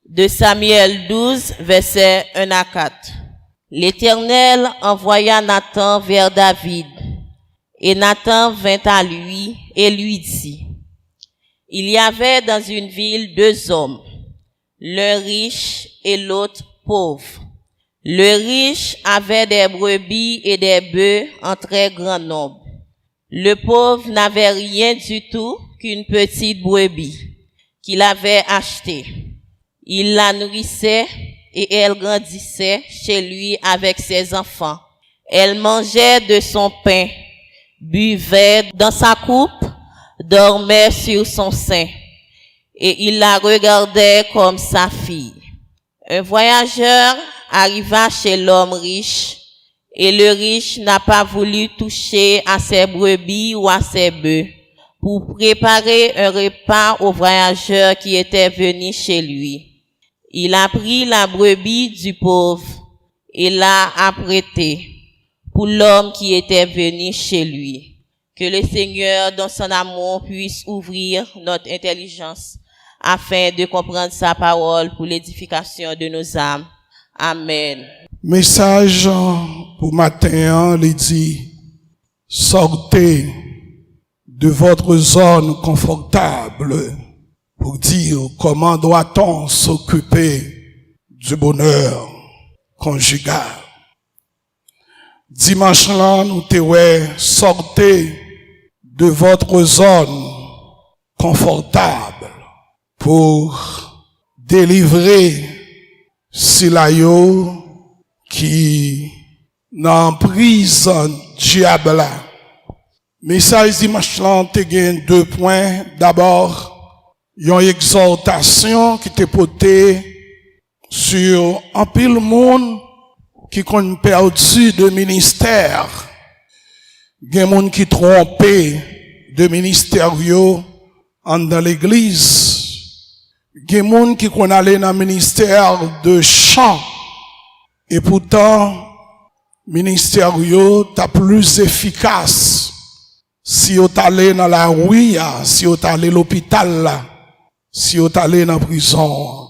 De Samuel 12, versets 1 à 4. L'Éternel envoya Nathan vers David, et Nathan vint à lui et lui dit, il y avait dans une ville 2 hommes, l'un riche et l'autre pauvre. Le riche avait des brebis et des bœufs en très grand nombre. Le pauvre n'avait rien du tout qu'une petite brebis qu'il avait achetée. Il la nourrissait et elle grandissait chez lui avec ses enfants. Elle mangeait de son pain, buvait dans sa coupe, dormait sur son sein, et il la regardait comme sa fille. Un voyageur arriva chez l'homme riche, et le riche n'a pas voulu toucher à ses brebis ou à ses bœufs pour préparer un repas au voyageur qui était venu chez lui. Il a pris la brebis du pauvre et l'a apprêtée pour l'homme qui était venu chez lui. Que le Seigneur, dans son amour, puisse ouvrir notre intelligence afin de comprendre sa parole pour l'édification de nos âmes. Amen. Message pour matin, il dit, sortez de votre zone confortable pour dire comment doit-on s'occuper du bonheur conjugal. Dimanche là, nous te sortez de votre zone confortable pour délivrer Silayo qui n'emprisonne diable là. Message dimanche là, te gagne 2 points. D'abord, une exhortation qui te portée sur un pile monde qui qu'on perdu de ministère. Gen moun qui trompé de ministère yo dans l'église. Gen moun qui qu'on allé dans ministère de chant. Et pourtant, ministère yo ta plus efficace si yo t'allé dans la rue, si yo t'allé l'hôpital là, si yo t'allé dans prison.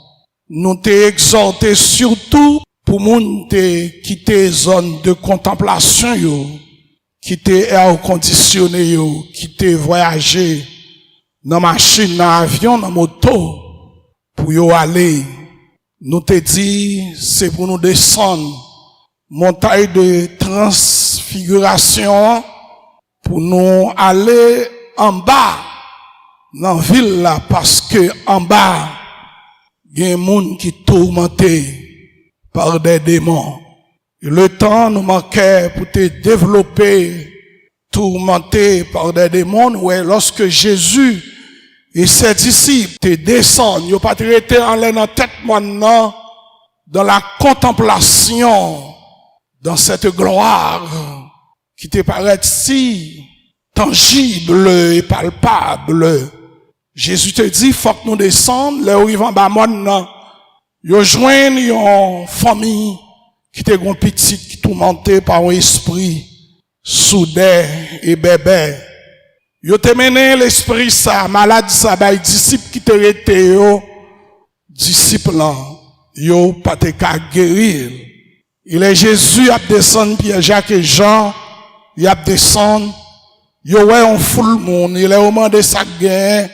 Nous t'ai exhorté surtout pour moun te quitter zone de contemplation yo, quitter air conditionné yo, quitter voyager dans machine, dans avion, dans moto pour yo aller. Nous te dit c'est pour nous descendre montagne de transfiguration pour nous aller en bas dans la ville là parce que en bas il y a des gens qui tourmentés par des démons. Et le temps nous manquait pour te développer tourmenté par des démons. Ouais, lorsque Jésus et ses disciples te descendent, ils n'ont pas traité en l'air dans tête maintenant dans la contemplation, dans cette gloire qui te paraît si tangible et palpable. Jésus te dit, faut que nous descendions, là où ils vont bas maintenant, ils joignent une famille qui te gon petite, qui tourmentée par un esprit soudain et bébé. Ils te mené l'esprit ça, malade ça, bah, disciples qui te rete yo, disciples là, yo pas te ka guérir. Il est Jésus a descendu, Pierre, Jacques et Jean, il a descendu, yo ouais on foule monde, il est au moment de sa guerre,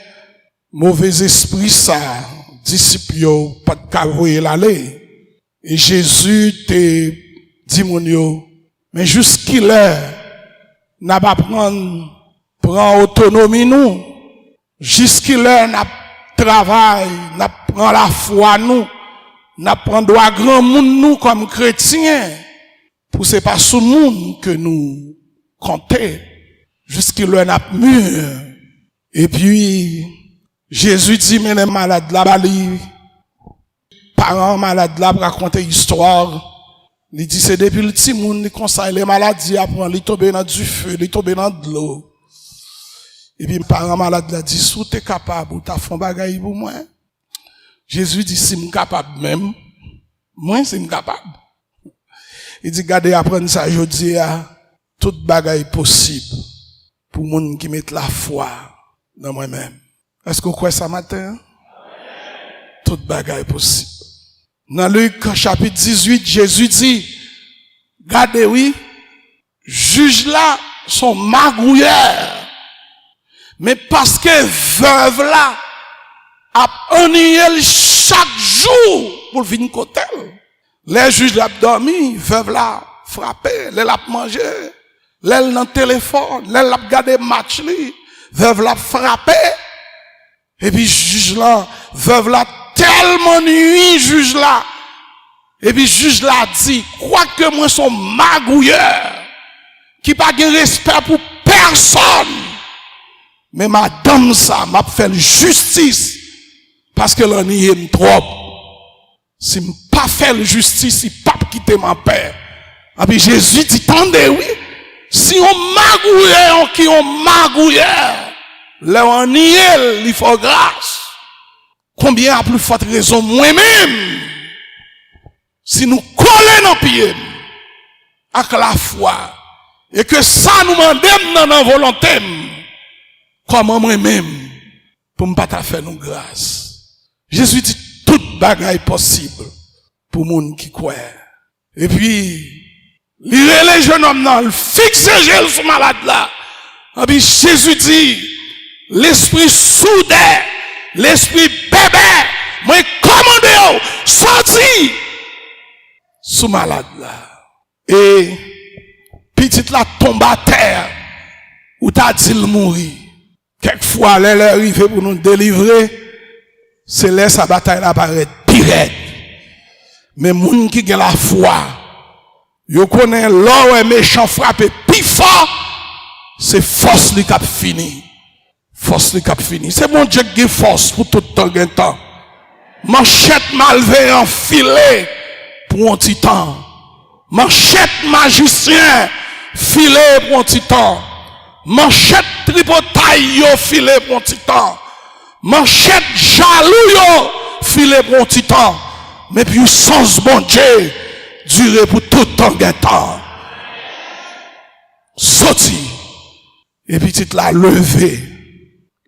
mauvais esprit ça, disciples yo pas de cavoyer l'aller. Et Jésus te dit mon yo, mais jusqu'il est, n'a pas prend autonomie nous, jusqu'il est n'a travail, n'a prend la foi nous, n'a prend droit grand monde nous comme chrétiens, pour c'est pas sous monde que nous compter, jusqu'il est n'a mûr. Et puis, Jésus dit, mais les malades là, parents malades là, raconter histoire. Il dit, c'est depuis le petit monde, il conseille les maladies, après, il tombe dans du feu, il tombe dans de l'eau. Et puis, parents malades là, dit, si tu es capable, ou t'as fait bagaille pour moi. Jésus dit, si je suis capable même, moi, si je suis capable. Il dit, gardez, apprendre ça, je dis, toute bagaille possible pour les gens qui mettent la foi dans moi-même. Est-ce que vous croyez ça matin? toute bagaille possible. Dans Luc chapitre 18, Jésus dit, regardez, oui, juge là sont magouilleurs. Mais parce que veuve là a ennuyé chaque jour pour venir côté. Les juges l'ont dormi, veuve là frappé, les l'a mangé, les dans le téléphone, les l'a regardé match li, veuve là frappé. Et puis juge là, veuve là tellement nuit juge là. Et puis juge là dit, quoi que moi son magouilleur qui pas de respect pour personne. Mais madame ça m'a fait justice parce que l'on y aime trop. Si m'a pas fait justice, si pas quitter ma père. Et puis Jésus dit, tendez oui, si on magouilleur qui on magouilleur, l'on y est, il faut grâce. Combien a plus forte raison moi-même si nous collons nos pieds avec la foi et que ça nous mandem dans notre volonté, comment moi-même pour ne pas faire nous grâce. Jésus dit toute bagaille possible pour les gens qui croient. Et puis, les jeunes hommes là, il fixe gel sur malade là. Et puis Jésus dit, l'esprit soudé, l'esprit bébé, moi commandez, sorti sous malade là. Et petite là tombe à terre, ou t'as dit le mourir. Quelquefois, elle est arrivée pour nous délivrer, c'est là sa bataille apparaît direct. Mais moun qui a la foi, yo connaît l'or est méchant frappé plus fort, c'est force li k'ap fini. Force li k'ap fini. C'est bon Dieu qui a force pour tout le temps. Manchette malveillant filé pour un petit temps. Manchette magicien filé pour un petit temps. Manchette tripotaille yo filé pour un petit temps. Manchette jaloux yo filé pour un petit temps. Mais puissance bon Dieu durer pour tout temps. Sorti. Et puis tu la levé,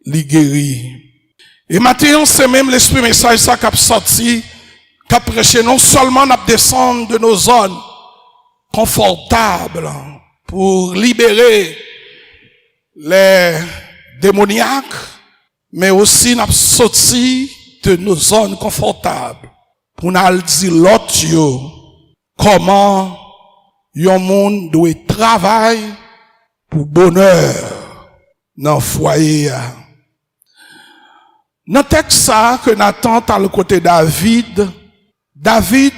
li guéri. Et maintenant c'est même l'esprit message ça qui a sorti, qui a prêché non seulement n'a descendre de nos zones confortables pour libérer les démoniaques, mais aussi n'a sorti de nos zones confortables pour nous dire l'autre yo comment yon monde doit travailler pour bonheur dans le foyer. Dans le texte ça que Nathan à le côté David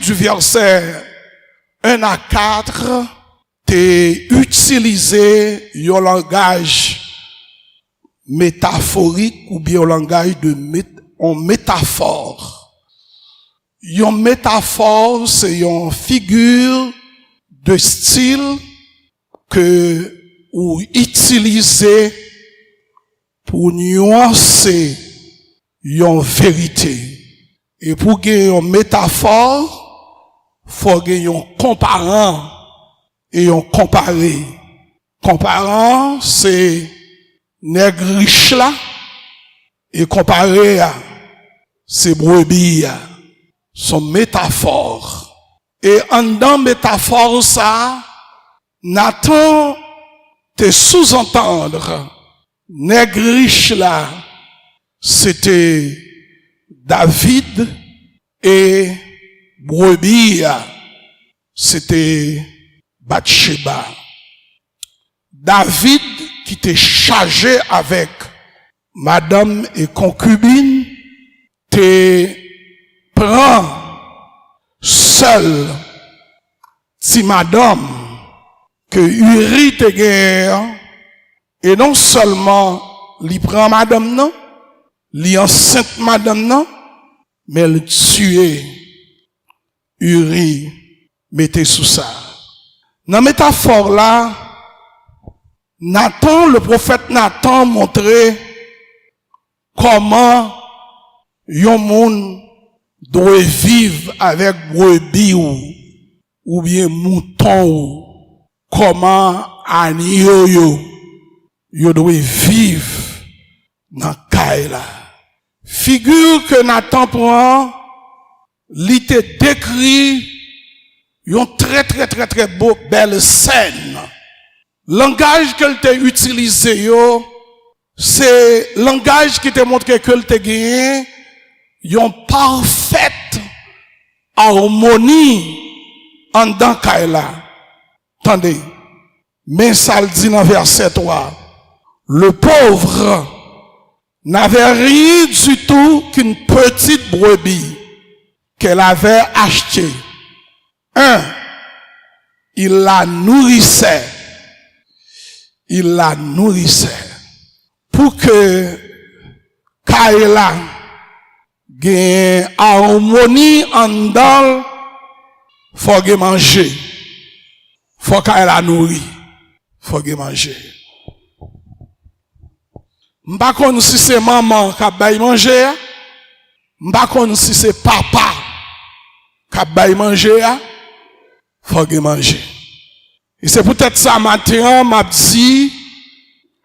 du verset 1 à 4 t'es utilisé un langage métaphorique ou bien un langage en métaphore. Une métaphore, c'est une figure de style que ou utiliser pour nuancer une vérité. Et pour gagner une métaphore, faut gagner un comparant et un comparé. Comparant, c'est nègre riche là, et comparé à c'est brebis, son métaphore. Et en dans métaphore ça, Nathan te sous-entendre, nègre riche là, c'était David et brebis, c'était Bathsheba. David qui était chargé avec madame et concubine, te prend seul si madame que Uri te guerre et non seulement li prend madame non, li enceinte madame non, mais le tuer Uri mettez sous ça. Dans la métaphore là, Nathan, le prophète Nathan montrait comment yon moun doit vivre avec brebis ou bien mouton ou comment agneau yo doit vivre dans caille là. Figure que Nathan prend, l'ité décrit une très beau, belle scène. Langage qu'elle t'a utilisé, c'est langage qui te montre qu'elle t'a gagné une parfaite harmonie en dans Kaila. Attendez. Mais ça le dit dans verset 3. Le pauvre n'avait rien du tout qu'une petite brebis qu'elle avait achetée. Il la nourrissait. Pour que Kaila gagne harmonie en dedans, faut qu'elle manger. Faut qu'elle la nourrit. Faut qu'elle manger. M'pa konn si c'est maman qui baille manger, m'pa konn si c'est papa qui baille manger, faut qu'elle manger. Et c'est peut-être ça matin m'a dit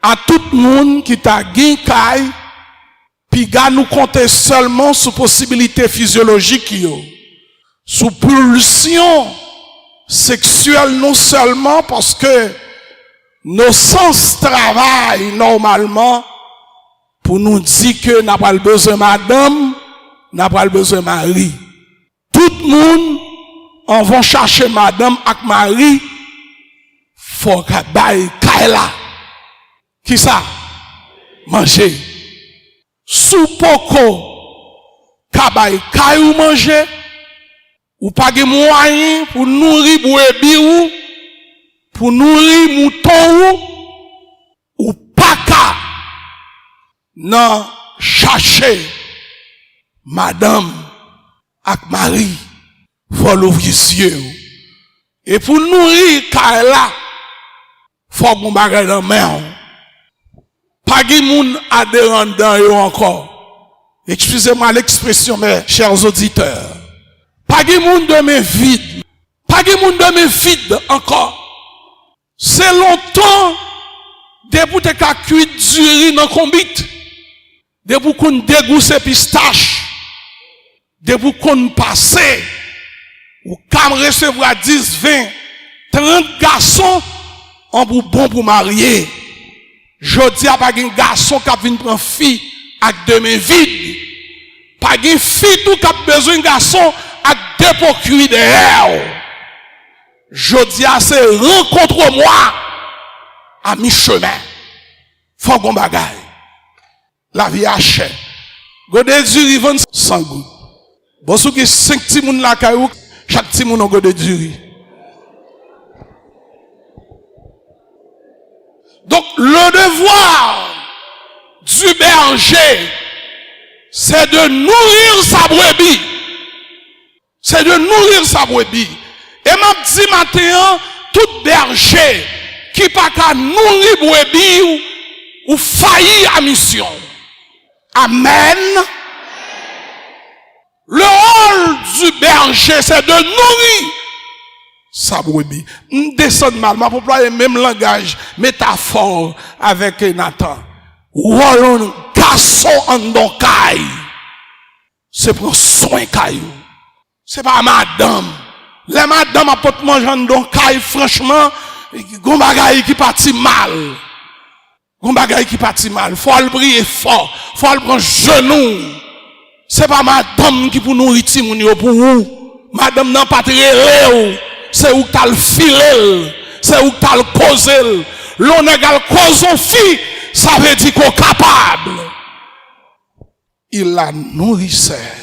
à tout le monde qui t'a gagné caille, puis gars nous compter seulement sur possibilité physiologique yo, sous pulsion sexuelle non seulement parce que nos sens travaillent normalement pour nous dire que n'a pas besoin de madame, n'a pas besoin de mari. Tout le monde en va chercher madame avec mari, faut qu'à baille kaila. Qui ça? Manger. Sous poko, qu'à baille kaila ou manger, ou pas de moyen pour nourrir brebis ou, pour nourrir mouton ou pas qu'à non chercher madame avec mari, faut l'ouvrir les yeux. Et pour nourrir kaila, faut qu'on bagay dans main. Pas de moun adhérent dans yo encore. Excusez-moi l'expression, mes chers auditeurs. Pas de moun de mes vide. Pas de moun de mes vide encore. C'est longtemps depuis que t'as cuit du riz dans combit. Depuis qu'on dégousse pistache. Depuis qu'on passe. Ou quand recevoir 10, 20, 30 garçons, on vous bon pour marier. Je dis à pas un garçon qui vient prendre fille avec deux mains vides. Pas une fille tout qui a besoin de garçon avec deux pots cuits derrière. Je dis à c'est rencontre-moi à mi-chemin. Faut qu'on bagaille. La vie a cher. Godé du riz 100 gouttes. Bon, si vous avez 5 petits moun la caillou, chaque petit moun a godé du riz. Donc, le devoir du berger, c'est de nourrir sa brebis. C'est de nourrir sa brebis. Et m'a dit matin, tout berger qui pas qu'à nourrir brebis ou faillir à mission. Amen. Le rôle du berger, c'est de nourrir sa brebis. On descend mal, ma employer même langage, métaphore avec Nathan. Rôle garçon en don caille. C'est prendre soin caillou. C'est pas madame. Les madame a pas manger en don caille, franchement, gon bagaille qui parti mal. Gon bagaille qui parti mal. Faut le prier fort. Faut le prendre genou. C'est pas madame qui pour nourrir moun yo pour vous. Madame n'a pas trélé. C'est où t'as le filet, c'est où t'as le causé. L'on égal cause en fille, ça veut dire qu'on est capable. Il la nourrissait.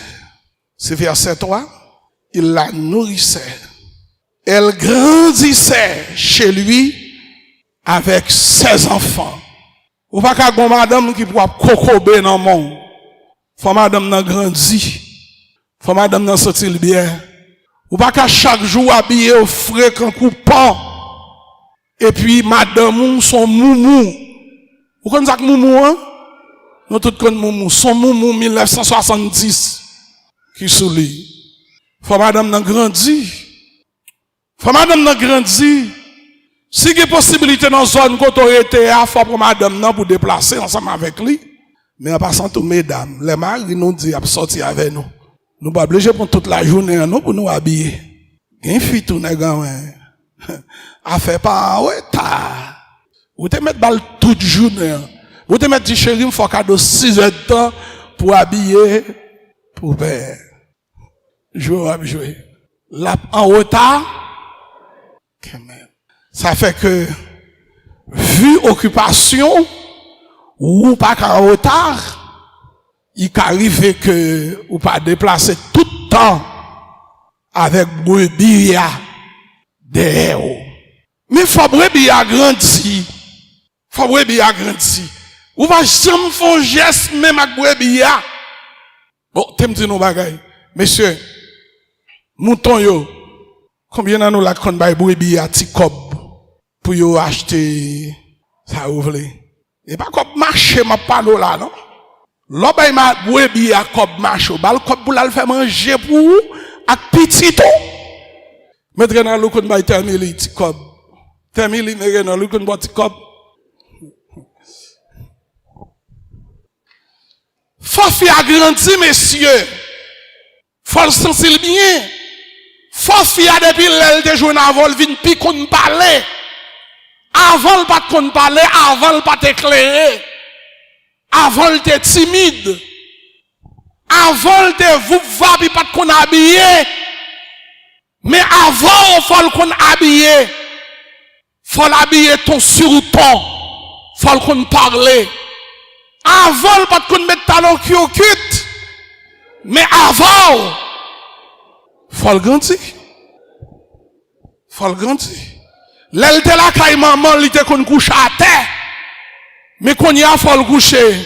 C'est verset 3. Il la nourrissait. Elle grandissait chez lui avec ses enfants. Ou pas qu'à bon madame qui pourra cocober dans le monde. Faut madame n'a grandi. Faut madame n'a sorti le bien. Ou pas qu'à chaque jour habillé au frais qu'un coupant. Et puis madame son moumou. Vous connaissez ça moumou hein? Nous tous connaissons moumou. Son moumou 1970 qui sous lui. Faut madame n'a grandi. Faut madame n'a grandi. Si il y a possibilité dans zone côté été, faut pour madame n'a pour déplacer ensemble avec lui. Mais en passant tous mesdames, les maris nous disent à sortir avec nous. Nous pas obligés pour toute la journée non pour nous habiller. Une fille tout négan a fait pas en retard. Vous te mettre balle toute journée. Vous te mettre dit chérie, il faut cadeau 6 heures de temps pour habiller pour faire. Jouer. Là en retard. Ça fait que vu occupation ou pas en retard, il arrive que ou pas déplacer tout le temps avec brebis derrière. Mais faut brebis agrandir. Faut brebis agrandir. Ou va jamais faire geste même avec brebis. Bon, t'aimes dire nos bagailles. Messieurs, mouton yo, combien d'années la kon bay brebis à ti cob pour yo acheter ça ouvre. Et pas comme marché m'a parlé là non. L'obay ma brebis à cob marché, bal cob pour la faire manger pour ak petit to. Mettre dans le kon bay termili ti cob. Termili mettre dans le kon bay ti cob. Faut faire agrandir messieurs. Faut le sentir bien. Faut faire depuis l'aile de jouer avant le vin pi qu'on parler. Avant le pas qu'on parler, avant le pas t'éclairer. Avant le t'es timide. Avant le t'es vous va pi pas qu'on habillé. Mais avant faut qu'on habillé. Faut l'habiller ton sur ton. Faut qu'on parler. Avant le pas qu'on mettre talon qui occulte. Mais avant faut le grandir. Faut le grandir. L'elle te la caille maman, il te qu'on couche à terre. Mais qu'on y a, faut le coucher.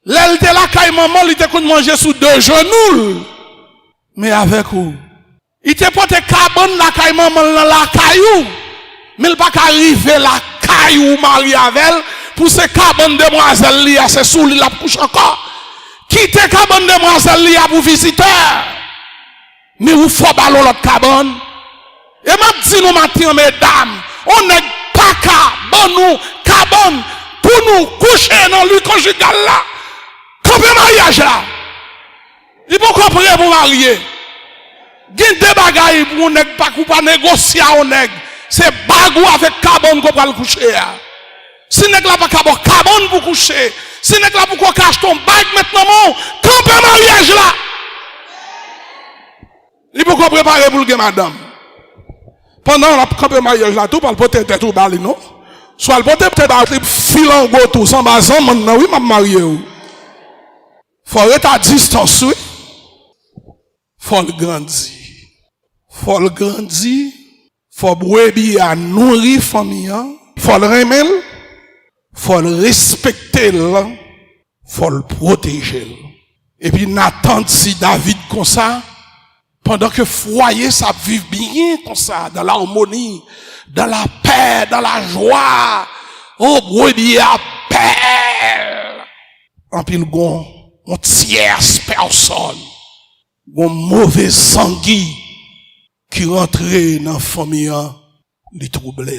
L'elle te la caille maman, il te qu'on manger sous 2 genoux. Mais avec où? Il te porte cabane la caille maman dans la caillou. Mais il pas arriver la caillou mari avec elle. Pour ce cabane demoiselle li a c'est sous li la couche encore. Quitte cabane demoiselle li a pour visiteur. Mais où faut ballon l'autre cabane? Et m'a dit nous matin mesdames, on n'est pas qu'à bon nous cabane pour nous coucher dans lui conjugal là. Comprenez mariage là. Il faut comprendre pour marier. Gen des bagailles pour on n'est pas pour négocier on nèg. C'est bagou avec cabane qu'on va le coucher. Si nèg là pas cabane pour coucher. Si nèg là pour qu'on cache ton bag maintenant, comprenez mariage là. Il faut qu'on prépare pour le madame. Pendant la campagne mariage là, tout par le pote tête tout bali non. Soit le pote peut-être filant go tout sans bazan maintenant oui m'a marié ou. Faut être à distance oui. Faut le grandir. Faut le grandir. Faut brebis à nourrir famille. Faut le remettre. Faut le respecter là. Faut le protéger. Et puis n'attendre si David comme ça. Pendant que foyer ça vive bien comme ça, dans l'harmonie, dans la paix, dans la joie. Oh, brebis à paix. En pile gon, on tierce personne. Gon mauvais sanguin qui rentrait dans la famille, li trouble.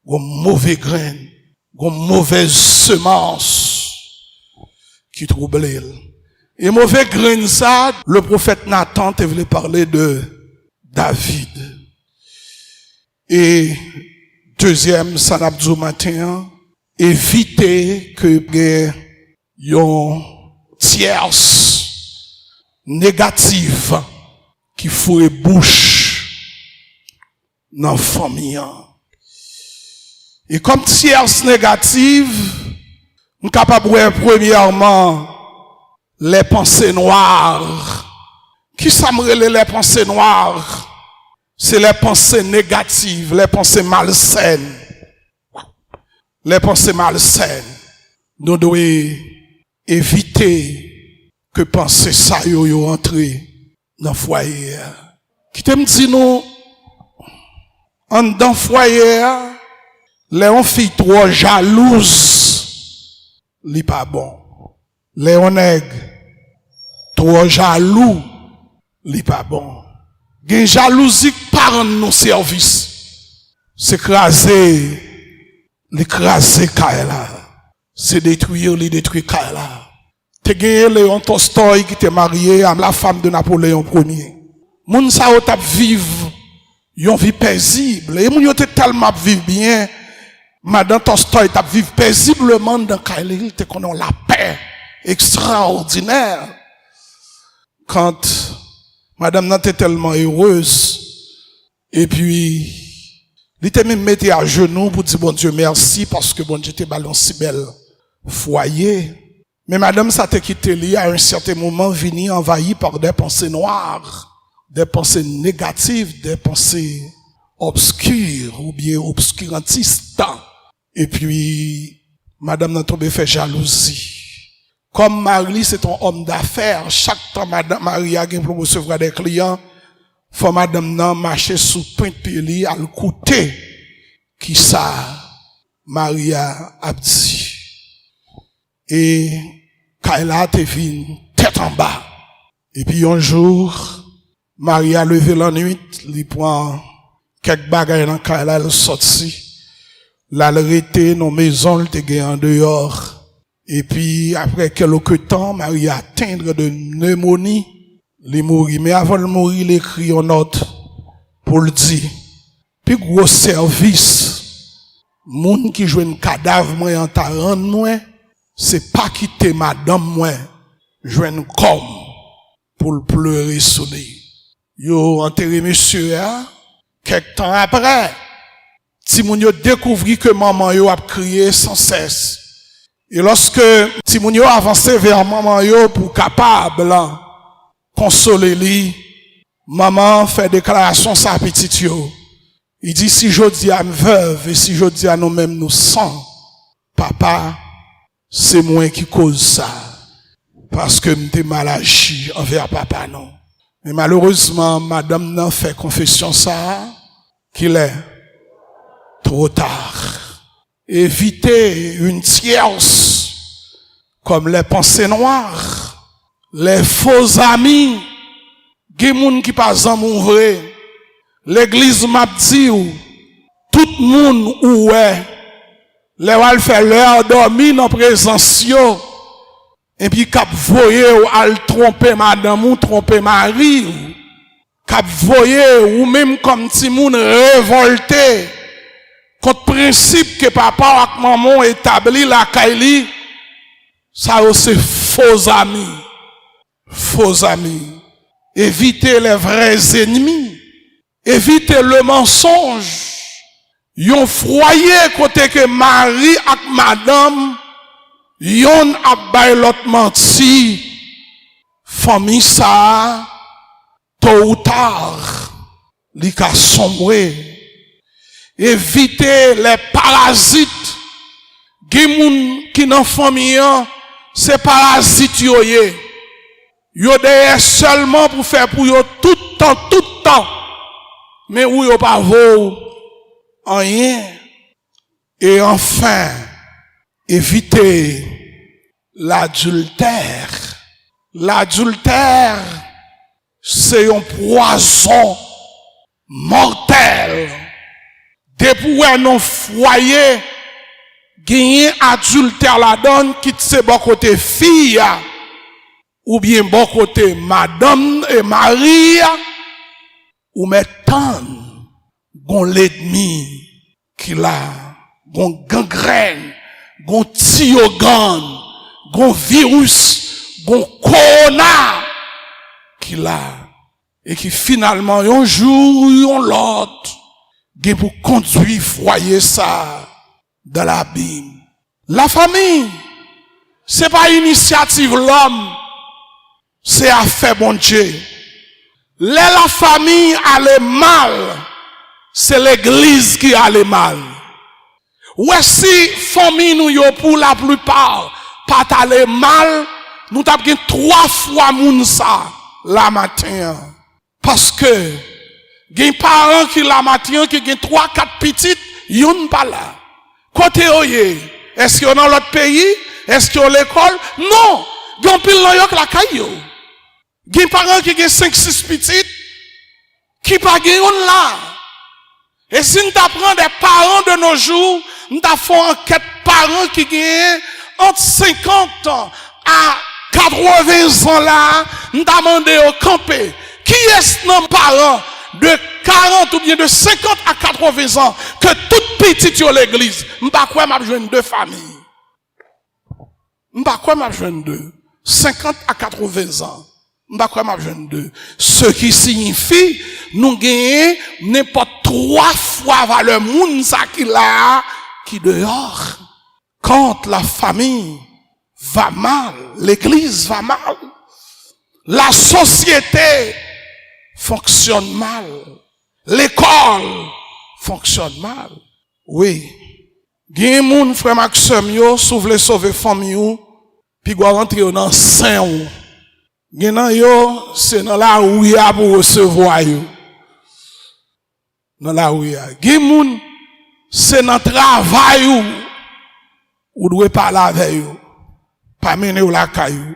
Gon mauvais grain, gon mauvaise semence qui trouble. Et mauvais grain ça, le prophète Nathan te voulait parler de David. Et deuxième, ça n'a pas matin, éviter que yon tierce négative qui fourre bouche dans la famille. Et comme tierce négative, on est capable de premièrement les pensées noires. Qui ça me relève les pensées noires? C'est les pensées négatives, les pensées malsaines. Les pensées malsaines. Nous devons éviter que penser ça yo entrer dans le foyer. Qui t'aime dit nous, en dans le foyer, les filles trop jalouses, li pas bon. Les nèg trop jaloux, li pas bon. Gen jalousie par nos services. C'est l'écraser kaela. c'est détruire Kaila. Te gagné Léon Tolstoï qui était marié à la femme de Napoléon Ier. Moun sa yo tap vive yon vie paisible. Et moun yo te tellement vive bien. Madame Tolstoï tap vive paisiblement dans Kaila. Il te connaît la paix extraordinaire. Quand Madame Nan était tellement heureuse. Et puis, il était même mis à genoux pour dire bon Dieu merci parce que bon Dieu te ballon si belle foyer. Mais Madame ça te quitté lui à un certain moment venu envahi par des pensées noires, des pensées négatives, des pensées obscures ou bien obscurantistes. Et puis, Madame Nan tombé fait jalousie. Comme Marie, c'est un homme d'affaires, chaque temps Madame Marie a pour recevoir des clients, faut Madame Nan marcher sous point de pied à le côté qui ça Maria a dit. Et Kaila te vin tête en bas. Et puis un jour, Maria levé la nuit, il prend quelques bagages dans Kaila, elle sorti. La l'arrêté dans maison, elle te gagné en dehors. Et puis, après quelques temps, Marie a atteindre de pneumonie, il mourit. Mais avant de mourir, il écrit une note pour le dire. Puis, gros service, moun qui joue un cadavre, moi, en ta rende, moi, c'est pas quitter madame, moi, jouer un com pour le pleurer sur lui. Yo, enterré monsieur, hein, quelques temps après, si moun yo découvrit que maman yo a crié sans cesse. Et lorsque Timoun yo avancé vers maman yo pour capable consoler lui, maman fait déclaration sa petite yo. Il dit si je dis à me veuve et si je dis à nous-mêmes nous sans, papa, c'est moi qui cause ça. Parce que m'étais mal agi envers papa non. Mais malheureusement, madame n'a fait confession ça, qu'il est trop tard. Éviter une tierce comme les pensées noires, les faux amis, des gens qui pas en vrai. L'église m'a dit tout le monde où est, les wal fait leur dormir dans présence yo, et puis cap voyer ou al tromper madame ou tromper mari, cap voyer ou même comme ti moun révolté. Contre principe que papa et maman établi la Kaili, ça c'est faux amis. Faux amis. Évitez les vrais ennemis. Évitez le mensonge. Yon foyer côté que Marie et madame, yon a bay l'autre menti. Famille ça, tôt ou tard, li ka sombre. Évitez les parasites. Gen qui nan famille c'est parasites yo ye. Yo derrière seulement pour faire pour yo tout le temps. Mais où yo pas vaut rien. Et enfin, évitez l'adultère. L'adultère c'est un poison mortel. Depuis un foyer, gagner adultère la donne, quitte c'est bon côté fille, ou bien bon côté madame et Marie, ou mettant, gon l'ennemi, qui l'a, gon gangrène, gon tiogan, gon virus, gon corona, qui l'a, et qui finalement, un jour, un l'autre, pour conduire foyer ça dans l'abîme. La famille, c'est pas initiative l'homme, c'est affaire bon Dieu. La famille allait mal, c'est l'église qui allait mal. Ouais, si famille nous yo pour la plupart pas aller mal, nous t'avons 3 fois moun ça la matin. Parce que gen parents qui la matin qui gen 3-4 petites, yon pas là. Côté oye, est-ce que dans l'autre pays? Est-ce que l'école? Non. Gen pile nan yo la kayo. Gen parents qui gen 5-6 petites qui pas gen yon là. Et si nous t'apprend des parents de nos jours, nous t'avons enquête parents qui gen entre 50 ans à 80 ans là, nous demandé au camper. Qui est-ce nos parents de 40 ou bien de 50 à 80 ans que toute petite yo l'église? M'pa quoi m'a joindre deux familles. M'pa quoi m'a joindre deux. 50 à 80 ans. M'pa quoi m'a joindre deux. Ce qui signifie nous gagner n'importe 3 fois valeur moun ça qui là qui dehors. Quand la famille va mal, l'église va mal, la société fonctionne mal, l'école fonctionne mal. Oui, gen moun frère Maxime yo souvle sauver famille yo, puis go rentrer dans saint yo. Gen nan yo c'est dans la ouya pour recevoir yo. Dans la ouya. Gen moun c'est dans travail yo ou doit parler avec yo. Pas mener ou la caillou.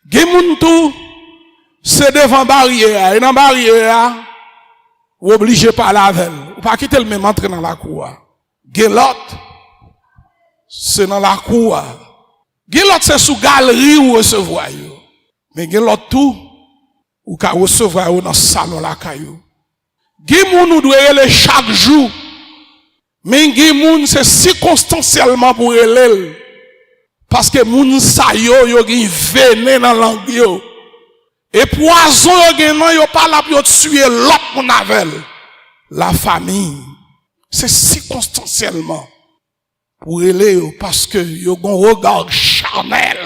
Gen moun tout c'est devant barrière et dans barrière ou obligé parler avec elle. Ou pas quitter le même entrer dans la cour. Gen l'autre c'est dans la cour. Gen l'autre c'est sous galerie ou recevoir yo. Mais gen l'autre tout ou ka recevoir yo dans salon la caillou. Gen moun ou doit aller chaque jour. Mais gen moun c'est circonstanciellement pour elle. Parce que moun sa yo gen venin dans langue yo. Et poison yo gen nan yo pas là pour tuer l'autre moun avec. La famille. C'est circonstanciellement pour elle parce que yo gon regard charnel.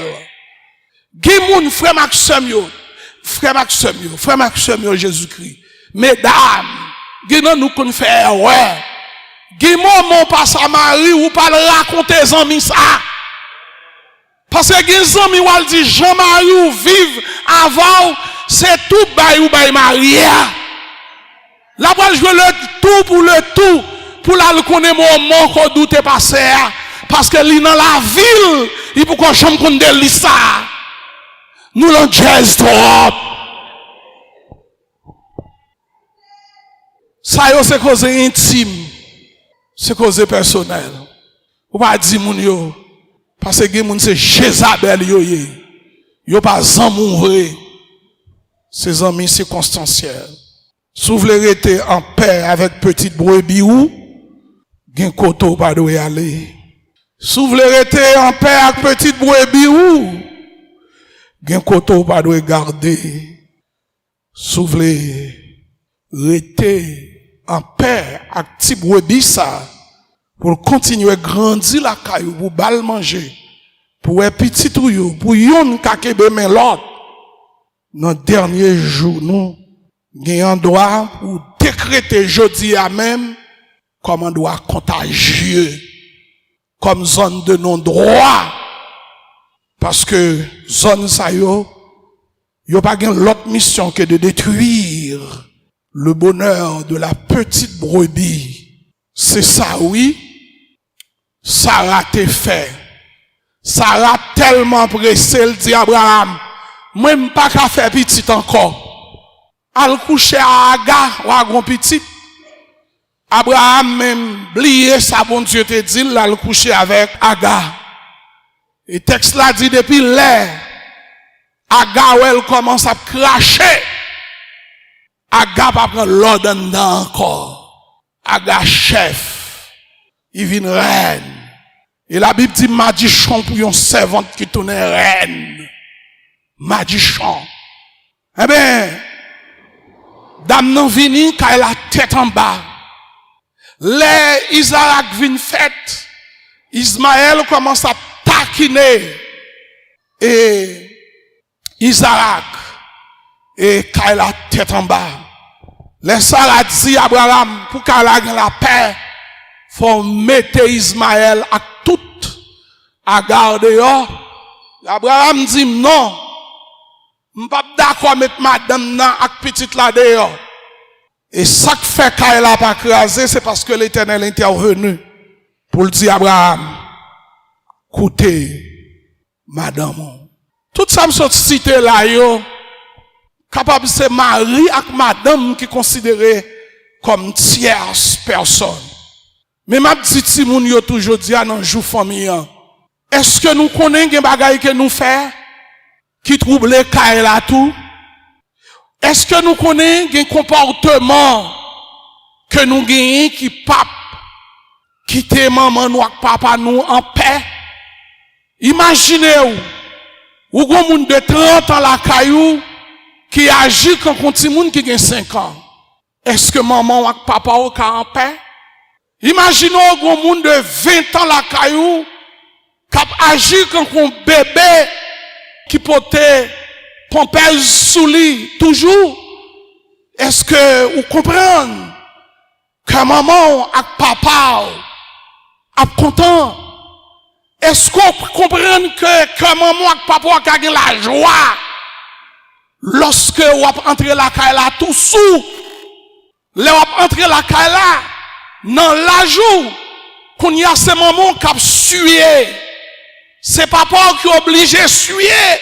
Gen moun frère Maxime yo Jésus-Christ. Mesdames, gen nan nous kon faire ouais. Gen maman pas sa mari ou pas raconter zanmi ça. Parce que les amis ou dit Jean-Marie ou vive avant c'est tout bail ou bail marié. La voile jouer le tout pour la connaître moment qu'on doute passer parce que li dans la ville il faut qu'on chambre qu'on délit ça. Nous l'on jazz trop. Ça yo c'est cause intime. C'est cause personnel. Ou pas dire moun yo parce que moun c'est Jézabel yo ye. Yo pas zanmou vrai. C'est amis circonstanciels. Si vous voulez rester en paix avec petite brebis ou gen koto pas doit y aller. Si vous voulez rester en paix avec petite brebis ou gen koto pas doit garder. Si vous voulez rester en paix avec petit brebis ça pour continuer à grandir la caillou, pour bal manger, pour un petit tuyau, pour yon kakebe men l'autre. Dans le dernier jour, nous, gagnons droit pour décréter jeudi à même, comme un droit contagieux, comme zone de non-droit. Parce que zone ça yo pas gagne l'autre mission que de détruire le bonheur de la petite brebis. C'est ça, oui. Sarah t'est fait. Sarah tellement pressée, elle dit Abraham, moi m'pas qu'à faire petit encore. Al coucher à Agar, ou à grand petit. Abraham même oublié ça, bon Dieu te dit, là, le coucher avec Agar. Et texte là dit depuis l'air, Agar, elle commence à cracher. Agar pas prendre l'ordre encore. Agar chef. Il vient reine. Et la Bible dit magicien pour une servante qui tourne reine. Magicien. Eh bien, dame non vini quand elle a tête en bas. Les Isaac vient fête. Ismaël commence à taquiner. Et Isaac. Et quand elle a tête en bas. Les Sarah dit Abraham, pour qu'elle ait la paix, faut mettre Ismaël à tout, à garder. Abraham dit non, je ne suis pas d'accord mettre madame nan ak petite là dehors. Et ça qui fait qu'elle a pas crasé, c'est parce que l'Éternel est intervenu pour le dire Abraham, écoutez, madame. Tout ça me sont cité là, yo. Capable c'est mari avec madame qui considéré comme tierce personne. Mais m'a dit si moun yo toujours dit dans jour famille Est-ce que nous connaissons des bagailles que nous faisons qui troublent les là tout? Est-ce que nous connaissons des comportements que nous gagnons qui pape quitter maman nous avec papa nous en paix? Imaginez-vous, ou un monde de 30 ans la caillou qui agit comme un petit monde qui a 5 ans. Est-ce que maman ou papa ou en paix? Imaginez un monde de 20 ans la caillou qui agit comme un bébé qui portait pompelle sous lit toujours. Est-ce que vous comprenez que maman et papa sont contents? Est-ce qu'on comprend que maman et papa ont la joie lorsque vous entrez la caille là tout sous? Vous entrez la caille là dans la joue qu'on y a ces mamans qui ont sué. C'est papa qui est obligé de suer.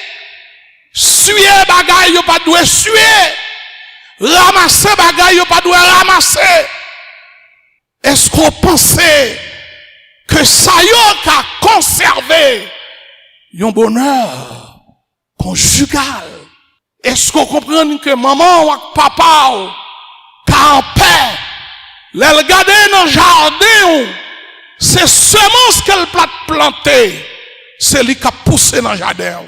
Suer bagaille, pas doit suer. Ramasser bagaille, pas doit ramasser. Est-ce qu'on pensait que ça y a conservé un bonheur conjugal? Est-ce qu'on comprend que maman ou papa en paix, les regarder dans le jardin, c'est semence qu'elle plante planter, c'est lui qui a poussé dans le jardin.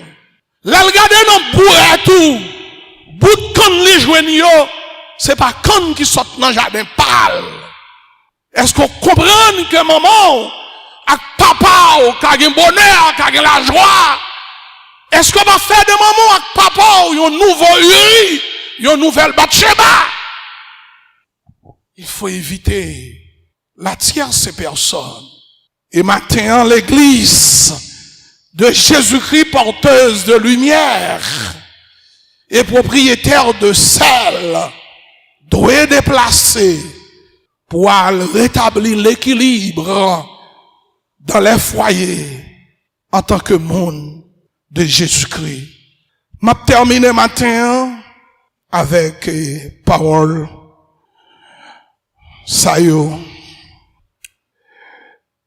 Les regarder dans le bourre tout, bout de canne les joignent, c'est pas canne qui sort dans le jardin pâle. Est-ce qu'on comprend que maman, avec papa, qui a un bonheur, qui a la joie, est-ce qu'on va faire de maman avec papa, un nouveau Uri, une nouvelle Bathsheba? Il faut éviter la tierce personne. Et maintenant, l'église de Jésus-Christ, porteuse de lumière et propriétaire de sel, doit déplacer pour rétablir l'équilibre dans les foyers en tant que monde de Jésus-Christ. M'a terminé matin avec parole Sayo.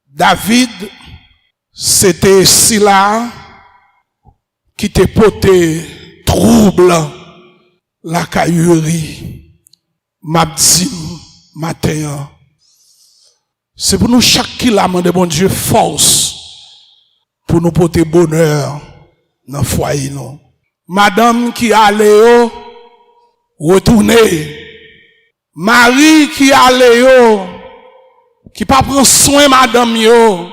David, c'était Sila qui te porté trouble la caillourie. M'abdim matin. C'est pour nous chaque qui l'a demandé bon Dieu force pour nous porter bonheur dans le foyer nous. Madame qui allait retourner. Marie qui allait qui pas prend soin madame yo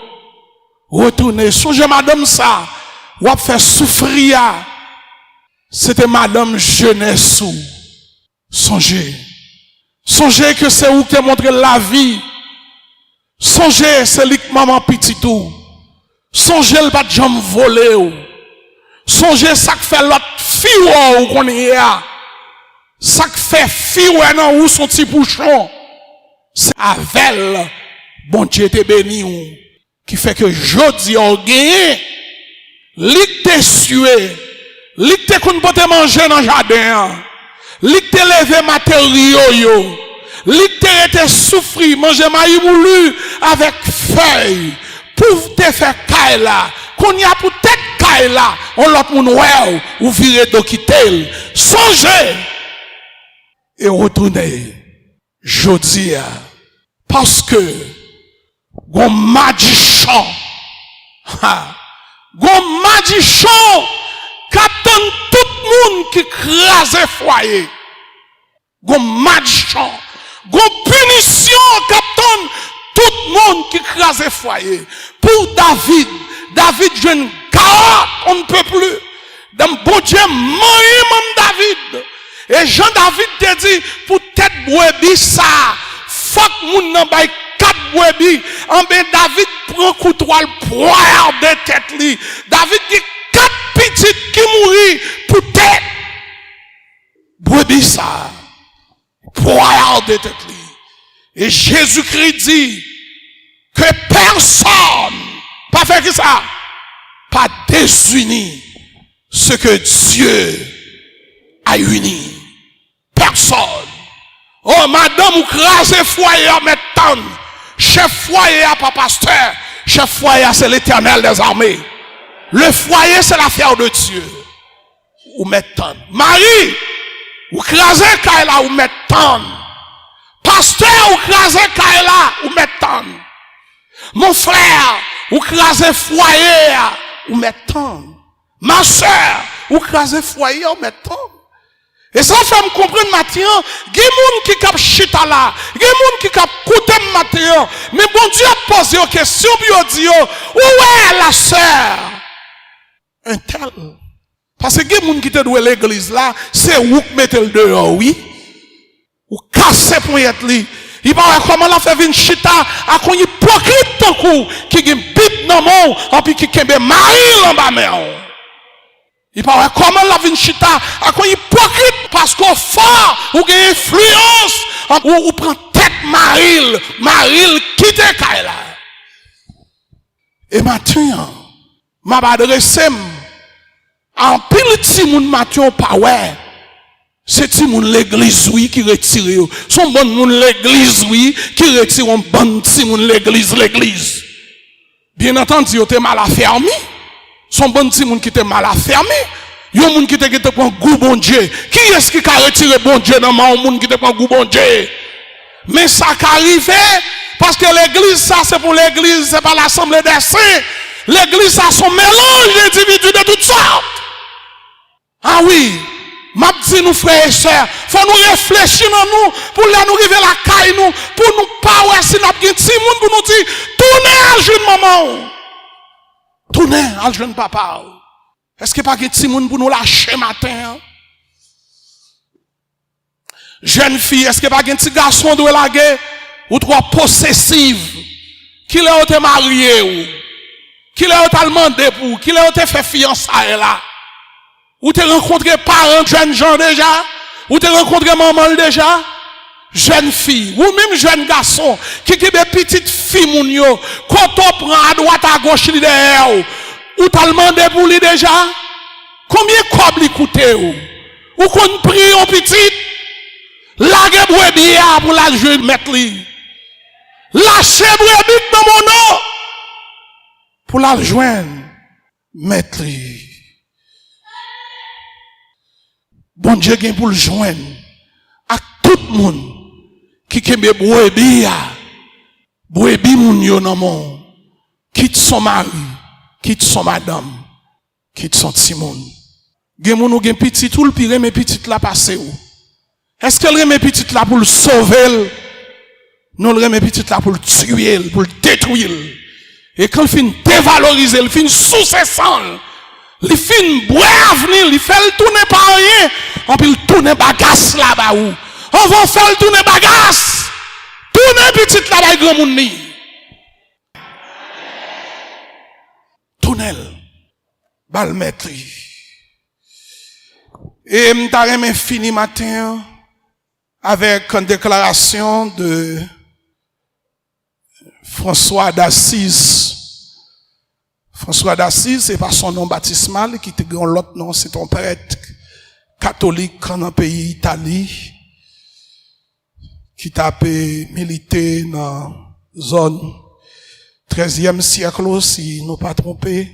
retourner. Songez madame ça, ou a fait souffrir. C'était madame jeunesse ou. Songez. Songez que c'est où qui a montré la vie. Songez c'est lui que maman petit tout. Songez le pas de jambe volé ou. Songez ça que fait l'autre fille ou qu'on y a. Ça que fait fille ou où son petit bouchon. C'est avec bon Dieu te béni ou qui fait que jodi on gagne. Li te sué. Li te kon pote manger dans jardin. Li te levé matériaux yo. Li te été souffri manger maï moulu avec feuille pour te faire caille là. Qu'on y a pour tête caille là, on l'autre moun ouais ou virer do quitter. Songez et retournez jodi parce que gon magicien gon magicien captain tout monde qui crase foyer. Gon magicien, gon punition captain tout monde qui crase foyer. Pour David jeune garde, on ne peut plus. Dans bon Dieu, même David. Et Jean-David te dit, pour tête brebis ça, fuck moun nan bay 4 brebis. En ben David prend couteau le poire de tête li. David dit 4 petites qui mourir pour tête. Brebis ça, poire de tête li. Et Jésus-Christ dit que personne, pas faire que ça, pas désunir ce que Dieu a uni. Personne. Oh, madame, ou crase foyer maintenant. Chef foyer, pas pasteur. Chef foyer, c'est l'Éternel des armées. Le foyer, c'est l'affaire de Dieu. Ou mettant. Marie, ou crasez Kaila, ou mettant. Pasteur, ou crasez Kaila, ou mettant. Mon frère, ou crasez foyer, ou mettant. Ma soeur, ou crasez foyer, ou mettant. Et ça fait me comprendre maintenant, il y a des gens qui cap chita là, il y a des gens qui cap coûter maintenant, mais bon Dieu a posé une question, puis il dit, où est la sœur? Un tel. Parce que il y a des gens qui te douent l'église là, c'est où que mettez le dehors, oui? Ou casser pour y être li. Il va comment la fait une chita, à qu'on hypocrite tant coup, qui a bite dans mon, et puis qui a mari en bas mer. Il parle comment la vie chita, à quoi hypocrite, parce qu'au fort, ou gagne influence, ou prend tête Maril quitte Kaila. Et maintenant, m'a adressé en pile ti moun matin pas ouais. C'est ti moun l'église oui qui retire. Son bon moun l'église oui qui retire un bon ti moun l'église. Bien entendu, yo te mal affermi. Son bon petit monde qui était mal affermé. Yon monde qui te prend goût bon Dieu. Qui est-ce qui a retiré bon Dieu dans mon monde qui te prend goût bon Dieu? Mais ça qui arrive, parce que l'église, ça c'est pour l'église, c'est pas l'assemblée des saints. L'église, ça c'est un mélange d'individus de toutes sortes. Ah oui, m'a dit nous frères et sœurs, faut nous réfléchir dans nous, pour là nous arriver la caille nous, pour nous pas ouais si nous avons un petit monde pour nous dire, tournez à jeune maman. Tournez à jeune papa. Est-ce qu'il n'y a pas de petit monde pour nous lâcher matin? Jeune fille, est-ce qu'il n'y a pas de petit garçon de la guerre ou trop possessive? Qui l'a été marié ou? Qui l'a été demandé pour? Qui l'a été fait fiançailles là? Ou t'es rencontré parents de jeunes gens déjà? Ou t'es rencontré maman déjà? Jeune fille, ou même jeune garçon, qui est des petites filles moun yo, quand on prend à droite à gauche li derrière, ou t'as demandé pour lui déjà? Combien de li coûte ou qu'on prie en petite? Lage brebis pour la jouer mettre li. Lâchez brebis dans mon nom pour la joindre mettre li. Bon Dieu gagne pour le joindre à tout le monde qui kembe brebis moun yo nan mon, quitte son mari, quitte son madame, quitte son petit monde. Gen moun ou gen petit tout le pire mais petit la passer ou. Est-ce que le remet petit là pour le sauver? Non, le remet petit là pour le tuer, pour le détruire. Et quand il finit dévaloriser, il finit sous ses sangs, il finit boire venir, il fait le tourner par rien, on peut le tourner bagasse là-bas où. On va faire le tourner bagasse. Tourner petit là-bas, grand monde ni. Tunnel. Balmetri. Et m'tarem fini matin avec une déclaration de François d'Assise. François d'Assise, c'est pas son nom baptismal, qui était l'autre nom, c'est un prêtre catholique dans le pays Italie, qui t'a milité dans la zone 13e siècle, si nous pas trompé,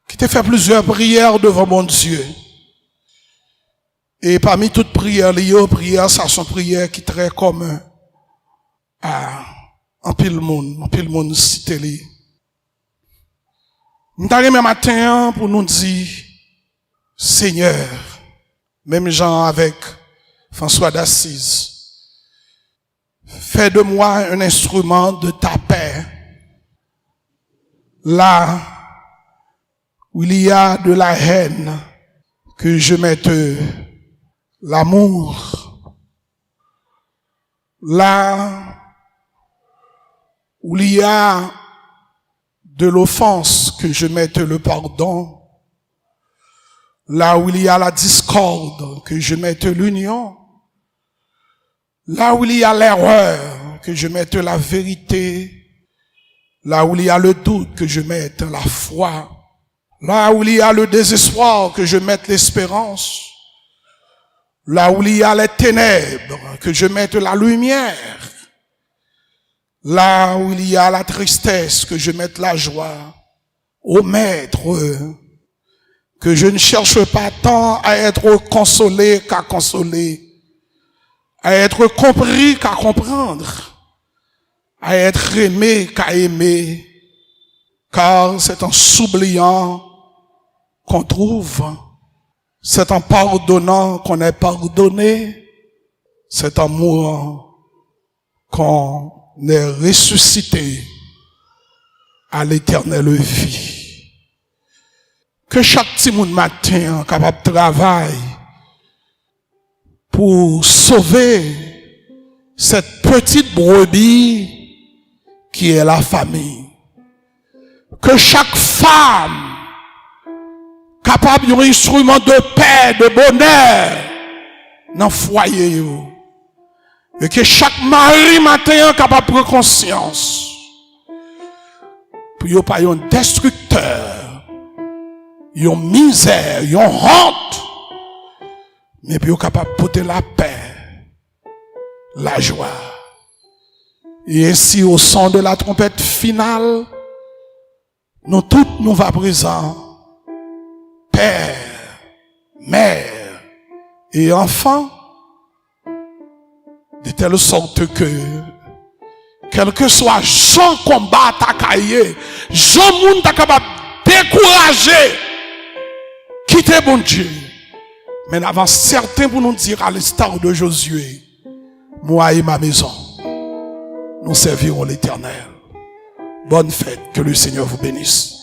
qui t'a fait plusieurs prières devant mon Dieu. Et parmi toutes prières, les prières, ça sont prières qui sont très communes à un pile monde cité li. Nous t'arrivons matin pour nous dire, Seigneur, même Jean avec François d'Assise, fais de moi un instrument de ta paix. Là où il y a de la haine, que je mette l'amour. Là où il y a de l'offense, que je mette le pardon. Là où il y a la discorde, que je mette l'union. Là où il y a l'erreur, que je mette la vérité. Là où il y a le doute, que je mette la foi. Là où il y a le désespoir, que je mette l'espérance. Là où il y a les ténèbres, que je mette la lumière. Là où il y a la tristesse, que je mette la joie. Ô Maître, que je ne cherche pas tant à être consolé qu'à consoler, à être compris qu'à comprendre, à être aimé qu'à aimer, car c'est en s'oubliant qu'on trouve, c'est en pardonnant qu'on est pardonné, c'est en mourant qu'on est ressuscité à l'éternelle vie. Que chaque petit monde matin capable de travailler pour sauver cette petite brebis qui est la famille. Que chaque femme capable d'un instrument de paix, de bonheur dans le foyer. Et que chaque mari matin capable de prendre conscience pour ne pas un destructeur, une misère, une honte, mais pour capable de porter la paix, la joie. Et ainsi au son de la trompette finale, nous tous nous va présents, père, mère et enfants, de telle sorte que, quel que soit Jean combat ta cahier, Jean moun ta capable décourager, quitter bon Dieu. Mais avant certains pour nous dire à l'instar de Josué, moi et ma maison, nous servirons l'Éternel. Bonne fête, que le Seigneur vous bénisse.